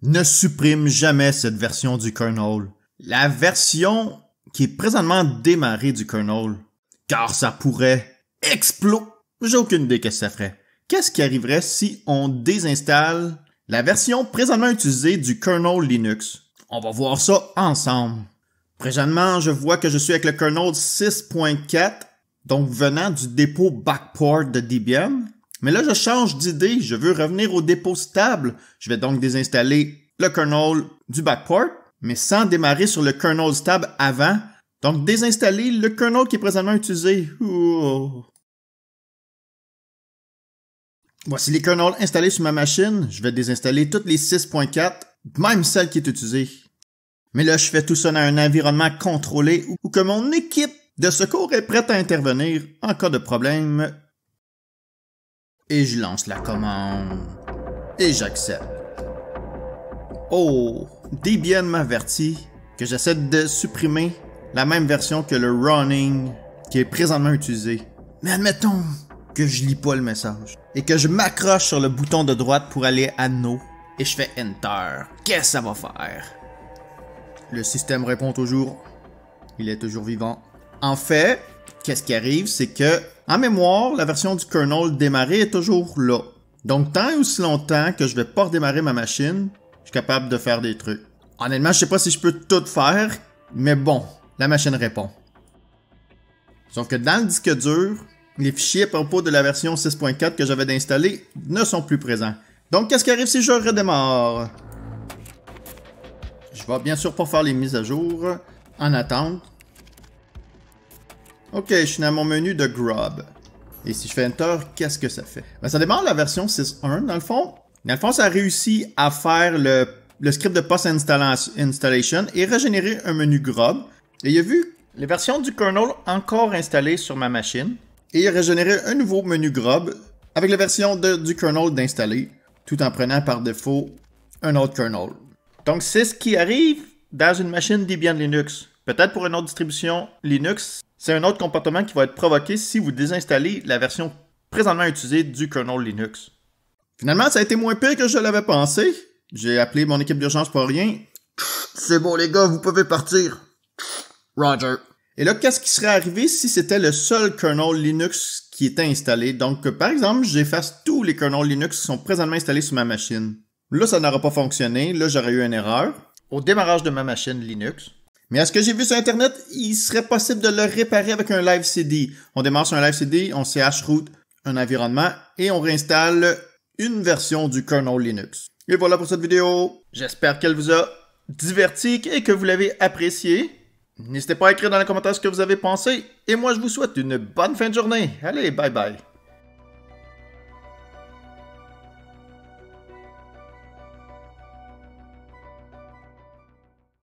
ne supprime jamais cette version du kernel. La version qui est présentement démarrée du kernel, car ça pourrait exploser. J'ai aucune idée qu'est-ce que ça ferait. Qu'est-ce qui arriverait si on désinstalle la version présentement utilisée du kernel Linux? On va voir ça ensemble. Présentement, je vois que je suis avec le kernel 6.4, donc venant du dépôt backport de Debian. Mais là, je change d'idée, je veux revenir au dépôt stable. Je vais donc désinstaller le kernel du backport, mais sans démarrer sur le kernel stable avant. Donc, désinstaller le kernel qui est présentement utilisé. Oh. Voici les kernels installés sur ma machine. Je vais désinstaller toutes les 6.4, même celle qui est utilisée. Mais là, je fais tout ça dans un environnement contrôlé où que mon équipe de secours est prête à intervenir en cas de problème. Et je lance la commande. Et j'accepte. Oh, Debian m'avertit que j'essaie de supprimer la même version que le running qui est présentement utilisé. Mais admettons que je lis pas le message et que je m'accroche sur le bouton de droite pour aller à No et je fais Enter. Qu'est-ce que ça va faire? Le système répond toujours. Il est toujours vivant. En fait, qu'est-ce qui arrive, c'est que en mémoire, la version du kernel démarrée est toujours là. Donc, tant et aussi longtemps que je vais pas redémarrer ma machine, je suis capable de faire des trucs. Honnêtement, je sais pas si je peux tout faire, mais bon, la machine répond. Sauf que dans le disque dur, les fichiers à propos de la version 6.4 que j'avais d'installer ne sont plus présents. Donc, qu'est-ce qui arrive si je redémarre? Je vais bien sûr pas faire les mises à jour. En attente. Ok, je suis dans mon menu de Grub. Et si je fais Enter, qu'est-ce que ça fait? Ben, ça démarre la version 6.1 dans le fond. Dans le fond, ça a réussi à faire le script de post-installation et régénérer un menu Grub. Et il a vu les versions du kernel encore installées sur ma machine. Et il a régénéré un nouveau menu Grub avec la version du kernel d'installer, tout en prenant par défaut un autre kernel. Donc c'est ce qui arrive dans une machine Debian Linux. Peut-être pour une autre distribution Linux, c'est un autre comportement qui va être provoqué si vous désinstallez la version présentement utilisée du kernel Linux. Finalement, ça a été moins pire que je l'avais pensé. J'ai appelé mon équipe d'urgence pour rien. C'est bon les gars, vous pouvez partir. Roger. Et là, qu'est-ce qui serait arrivé si c'était le seul kernel Linux qui était installé? Donc, par exemple, j'efface tous les kernels Linux qui sont présentement installés sur ma machine. Là, ça n'aura pas fonctionné. Là, j'aurais eu une erreur au démarrage de ma machine Linux. Mais à ce que j'ai vu sur Internet, il serait possible de le réparer avec un live CD. On démarre sur un live CD, on chroot un environnement et on réinstalle une version du kernel Linux. Et voilà pour cette vidéo. J'espère qu'elle vous a diverti et que vous l'avez apprécié. N'hésitez pas à écrire dans les commentaires ce que vous avez pensé. Et moi, je vous souhaite une bonne fin de journée. Allez, bye bye.